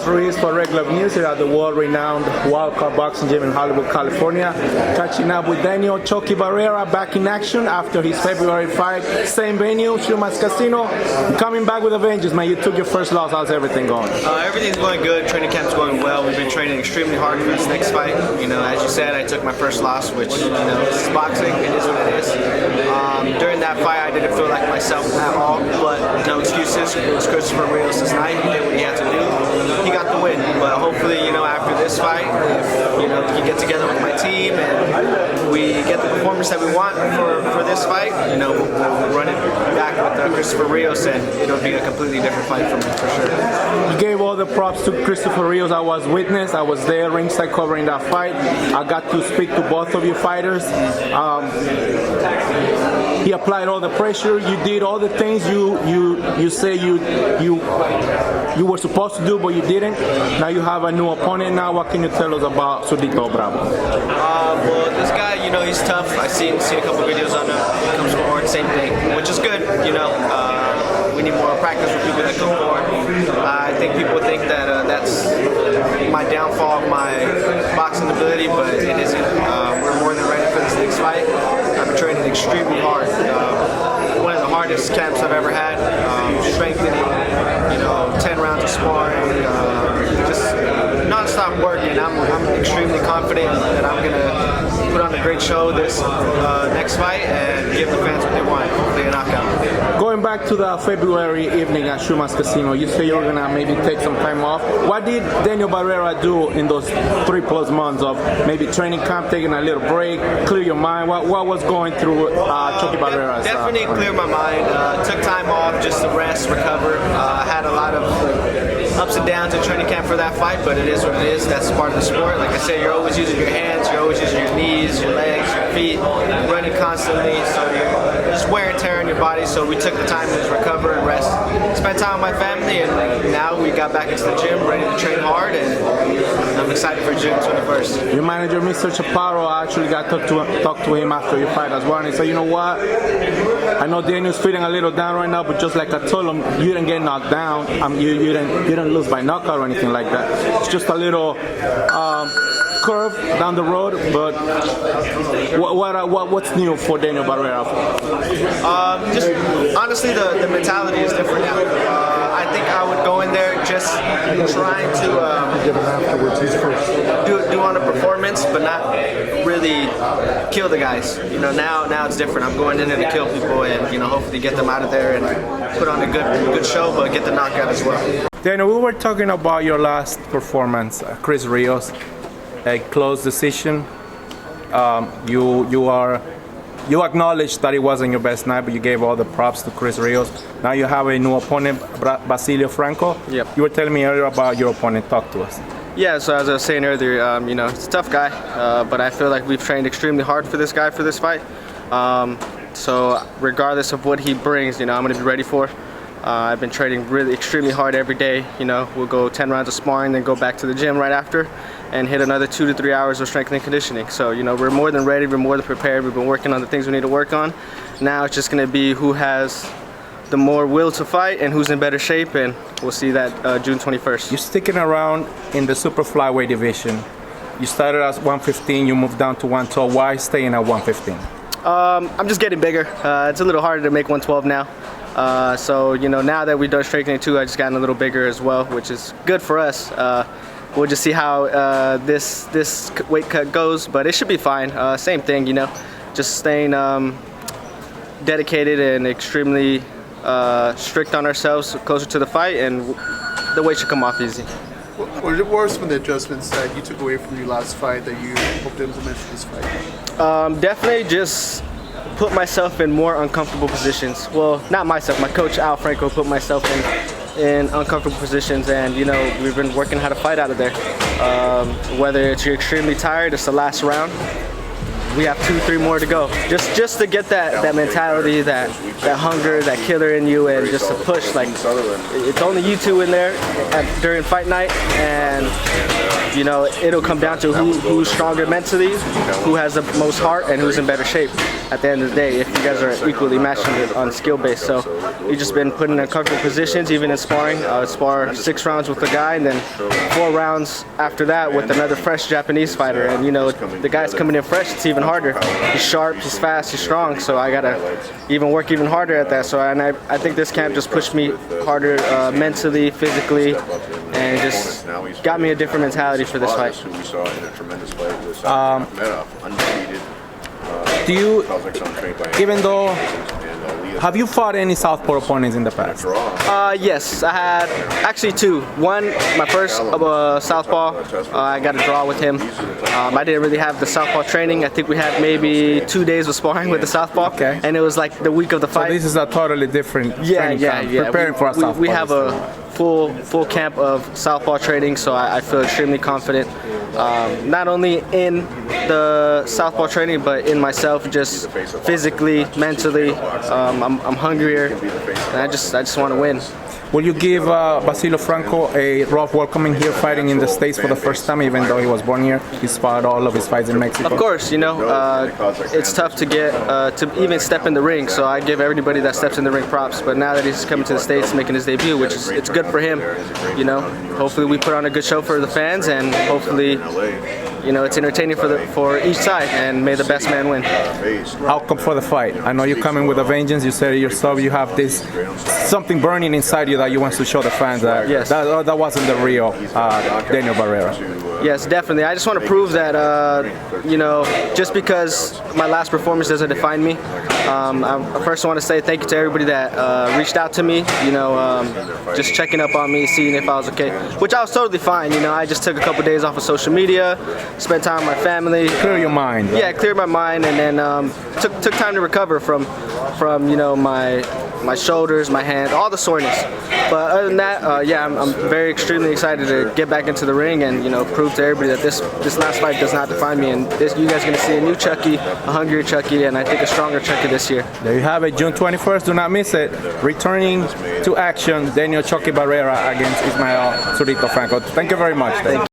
Ruiz for Regular News here at the world-renowned Wildcard Boxing Gym in Hollywood, California. Catching up with Daniel Chucky Barrera back in action after his February fight. Same venue, Chumas Casino. Coming back with a vengeance, man. You took your first loss. How's everything going? Everything's going good. Training camp's going well. We've been training extremely hard for this next fight. You know, as you said, I took my first loss, which, you know, this is boxing. It is what it is. During that fight, I didn't feel like myself at all, but no excuses. It was Christopher Rios' night. He did what he had to do. He got the win. But hopefully, you know, after this fight, if, you know, we can get together with my team and we get the performance that we want for this fight, you know, we'll run it back with Christopher Rios, and it'll be a completely different fight for me, for sure. You gave all the props to Christopher Rios. I was witness. I was there ringside covering that fight. I got to speak to both of you fighters. He applied all the pressure. You did all the things you say you were supposed to do, but you didn't. Now you have a new opponent. Now, what can you tell us about Sudito Bravo? Well, this guy, you know, he's tough. I've seen a couple videos on him. He comes forward, same thing, which is good. You know, we need more practice with people that come forward. I think people think that that's my downfall of my boxing ability, but it isn't. We're more than ready for this next fight. I've been training extremely hard. One of the hardest camps I've ever had. Strengthening, you know, 10 rounds of sparring, just non-stop working. I'm extremely confident that I'm gonna put on a great show this next fight and give the fans what they want, hopefully a knockout. Going back to the February evening at Chumas Casino, you say you're gonna maybe take some time off. What did Daniel Barrera do in those 3+ months of maybe training camp, taking a little break, clear your mind? What was going through Chucky Barrera's? Definitely clear my mind. Took time off just to rest, recover. I had a lot of ups and downs in training camp for that fight, but it is what it is. That's part of the sport. Like I said, you're always using your hands, you're always using your knees, your legs, your feet, running constantly, so you're just wear and tear on your body. So we took the time to just recover and rest, spend time with my family, and now we got back into the gym, ready to train hard, and I'm excited for June 21st. Your manager, Mr. Chaparro, actually got to talk to him after your fight as well, and he said, you know what, I know Daniel's feeling a little down right now, but just like I told him, you didn't get knocked down. You didn't lose by knockout or anything like that. It's just a little curve down the road. But what's new for Daniel Barrera? Just honestly, the mentality is different now. I think I would go in there just trying to do on a performance, but not really kill the guys. You know, now it's different. I'm going in there to kill people and, you know, hopefully get them out of there and put on a good show, but get the knockout as well. Daniel, we were talking about your last performance, Chris Rios, a close decision. You acknowledged that it wasn't your best night, but you gave all the props to Chris Rios. Now you have a new opponent, Basilio Franco. Yep. You were telling me earlier about your opponent. Talk to us. Yeah, so as I was saying earlier, you know, it's a tough guy, but I feel like we've trained extremely hard for this guy for this fight. So regardless of what he brings, you know, I'm going to be ready for. I've been training really extremely hard every day. You know, we'll go 10 rounds of sparring, then go back to the gym right after and hit another 2 to 3 hours of strength and conditioning. So, you know, we're more than ready, we're more than prepared. We've been working on the things we need to work on. Now it's just going to be who has the more will to fight and who's in better shape, and we'll see that June 21st. You're sticking around in the super flyweight division. You started as 115, you moved down to 112. Why staying at 115? I'm just getting bigger. It's a little harder to make 112 now. So, you know, now that we've done strengthening too, I've just gotten a little bigger as well, which is good for us. We'll just see how this weight cut goes, but it should be fine. Same thing, you know, just staying dedicated and extremely strict on ourselves closer to the fight, and the weight should come off easy. What were some of the adjustments that you took away from your last fight that you hope to implement for this fight? Definitely just put myself in more uncomfortable positions. Well, not myself, my coach Al Franco put myself in uncomfortable positions, and, you know, we've been working how to fight out of there. Whether you're extremely tired, it's the last round. We have 2, 3 more to go. Just to get that mentality, that hunger, that killer in you, and just to push. Like, it's only you two in there during fight night, and, you know, it'll come down to who's stronger mentally, who has the most heart, and who's in better shape. at the end of the day if you guys are equally matched on skill base. So we've just been put in comfortable positions, even in sparring. I would spar 6 rounds with the guy, and then 4 rounds after that with another fresh Japanese fighter. And you know, the guy's coming in fresh, it's even harder. He's sharp, he's fast, he's strong, so I gotta even work even harder at that. So I think this camp just pushed me harder mentally, physically, and just got me a different mentality for this fight. Do you, even though, have you fought any southpaw opponents in the past? Yes, I had actually 2. One, my first southpaw, I got a draw with him. I didn't really have the southpaw training. I think we had maybe 2 days of sparring with the southpaw, okay. And it was like the week of the fight. So this is a totally different training camp, preparing for a southpaw. We have a full camp of southpaw training, so I feel extremely confident, not only in the southpaw training, but in myself, just physically, mentally. I'm hungrier, and I just want to win. Will you give Basilio Franco a rough welcoming here, fighting in the States for the first time, even though he was born here? He's fought all of his fights in Mexico. Of course, you know, it's tough to get to even step in the ring. So I give everybody that steps in the ring props. But now that he's coming to the States, making his debut, which is it's good for him. You know, hopefully we put on a good show for the fans, and hopefully, you know, it's entertaining for each side, and may the best man win. Outcome for the fight. I know you're coming with a vengeance. You said it yourself. You have this something burning inside you that you want to show the fans that yes. that wasn't the real Daniel Barrera. Yes, definitely. I just want to prove that, you know, just because my last performance doesn't define me. I first want to say thank you to everybody that reached out to me, you know, just checking up on me, seeing if I was okay, which I was totally fine. You know, I just took a couple days off of social media, spent time with my family. Clear your mind. Yeah, cleared my mind, and then took time to recover from you know, my shoulders, my hands, all the soreness. But other than that, yeah, I'm very extremely excited to get back into the ring and, you know, prove to everybody that this last fight does not define me, and you guys are going to see a new Chucky, a hungrier Chucky, and I think a stronger Chucky this year. There you have it, June 21st. Do not miss it. Returning to action, Daniel Chucky Barrera against Basilio Franco. Thank you very much.